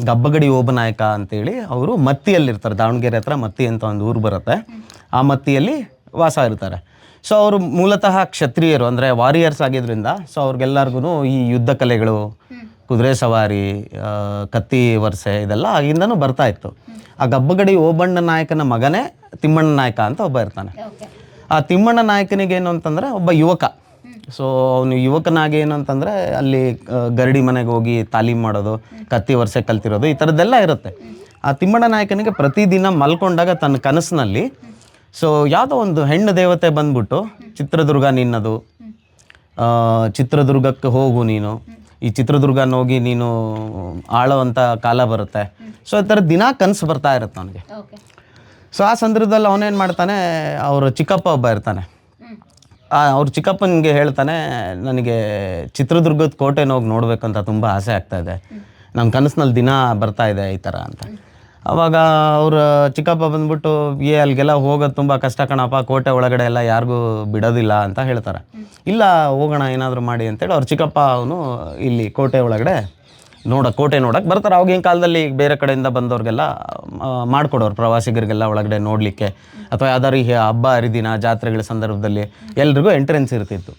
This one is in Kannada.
ಗಬ್ಬಗಡಿ ಓಬನಾಯಕ ಅಂತೇಳಿ ಅವರು ಮತ್ತಿಯಲ್ಲಿರ್ತಾರೆ. ದಾವಣಗೆರೆ ಹತ್ರ ಮತ್ತಿ ಅಂತ ಒಂದು ಊರು ಬರುತ್ತೆ. ಆ ಮತ್ತಿಯಲ್ಲಿ ವಾಸ ಇರ್ತಾರೆ. ಸೊ ಅವರು ಮೂಲತಃ ಕ್ಷತ್ರಿಯರು, ಅಂದರೆ ವಾರಿಯರ್ಸ್ ಆಗಿದ್ದರಿಂದ ಸೊ ಅವ್ರಿಗೆಲ್ಲರಿಗೂ ಈ ಯುದ್ಧ ಕಲೆಗಳು, ಕುದುರೆ ಸವಾರಿ, ಕತ್ತಿ ವರ್ಷೆ ಇದೆಲ್ಲ ಆಗಿಂದನೂ ಬರ್ತಾ ಇತ್ತು. ಆ ಗಬ್ಬಗಡಿ ಓಬಣ್ಣ ನಾಯಕನ ಮಗನೇ ತಿಮ್ಮಣ್ಣ ನಾಯಕ ಅಂತ ಒಬ್ಬ ಇರ್ತಾನೆ. ಆ ತಿಮ್ಮಣ್ಣ ನಾಯಕನಿಗೆ ಏನು ಅಂತಂದರೆ ಒಬ್ಬ ಯುವಕ. ಸೊ ಅವನು ಯುವಕನಾಗಿ ಏನು ಅಂತಂದರೆ ಅಲ್ಲಿ ಗರಡಿ ಮನೆಗೆ ಹೋಗಿ ತಾಲೀಮ್ ಮಾಡೋದು, ಕತ್ತಿ ವರ್ಷೆ ಕಲ್ತಿರೋದು, ಈ ಥರದ್ದೆಲ್ಲ ಇರುತ್ತೆ. ಆ ತಿಮ್ಮಣ್ಣ ನಾಯಕನಿಗೆ ಪ್ರತಿದಿನ ಮಲ್ಕೊಂಡಾಗ ತನ್ನ ಕನಸಿನಲ್ಲಿ ಸೊ ಯಾವುದೋ ಒಂದು ಹೆಣ್ಣು ದೇವತೆ ಬಂದ್ಬಿಟ್ಟು ಚಿತ್ರದುರ್ಗ ನಿನ್ನದು, ಚಿತ್ರದುರ್ಗಕ್ಕೆ ಹೋಗು ನೀನು, ಈ ಚಿತ್ರದುರ್ಗನ ಹೋಗಿ ನೀನು ಆಳೋವಂಥ ಕಾಲ ಬರುತ್ತೆ. ಸೊ ಈ ಥರ ದಿನ ಕನಸು ಬರ್ತಾ ಇರುತ್ತೆ ಅವನಿಗೆ. ಸೊ ಆ ಸಂದರ್ಭದಲ್ಲಿ ಅವನೇನು ಮಾಡ್ತಾನೆ, ಅವ್ರ ಚಿಕ್ಕಪ್ಪ ಒಬ್ಬ ಇರ್ತಾನೆ. ಅವ್ರ ಚಿಕ್ಕಪ್ಪನಿಗೆ ಹೇಳ್ತಾನೆ, ನನಗೆ ಚಿತ್ರದುರ್ಗದ ಕೋಟೆನ ಹೋಗಿ ನೋಡ್ಬೇಕಂತ ತುಂಬ ಆಸೆ ಆಗ್ತಾಯಿದೆ, ನಮ್ಮ ಕನಸಿನಲ್ಲಿ ದಿನ ಬರ್ತಾ ಇದೆ ಈ ಥರ ಅಂತ. ಆವಾಗ ಅವ್ರ ಚಿಕ್ಕಪ್ಪ ಬಂದ್ಬಿಟ್ಟು ಅಲ್ಲಿಗೆಲ್ಲ ಹೋಗೋದು ತುಂಬ ಕಷ್ಟ ಕಣಪ್ಪ, ಕೋಟೆ ಒಳಗಡೆ ಎಲ್ಲ ಯಾರಿಗೂ ಬಿಡೋದಿಲ್ಲ ಅಂತ ಹೇಳ್ತಾರೆ. ಇಲ್ಲ ಹೋಗೋಣ ಏನಾದರೂ ಮಾಡಿ ಅಂತೇಳಿ ಅವ್ರ ಚಿಕ್ಕಪ್ಪ ಅವನು ಇಲ್ಲಿ ಕೋಟೆ ಒಳಗಡೆ ಕೋಟೆ ನೋಡೋಕೆ ಬರ್ತಾರೆ. ಅವಾಗಿನ ಕಾಲದಲ್ಲಿ ಬೇರೆ ಕಡೆಯಿಂದ ಬಂದವ್ರಿಗೆಲ್ಲ ಮಾಡಿಕೊಡೋರು, ಪ್ರವಾಸಿಗರಿಗೆಲ್ಲ ಒಳಗಡೆ ನೋಡಲಿಕ್ಕೆ, ಅಥವಾ ಯಾವ್ದಾದ್ರು ಹಬ್ಬ ಹರಿದಿನ ಜಾತ್ರೆಗಳ ಸಂದರ್ಭದಲ್ಲಿ ಎಲ್ರಿಗೂ ಎಂಟ್ರೆನ್ಸ್ ಇರ್ತಿತ್ತು.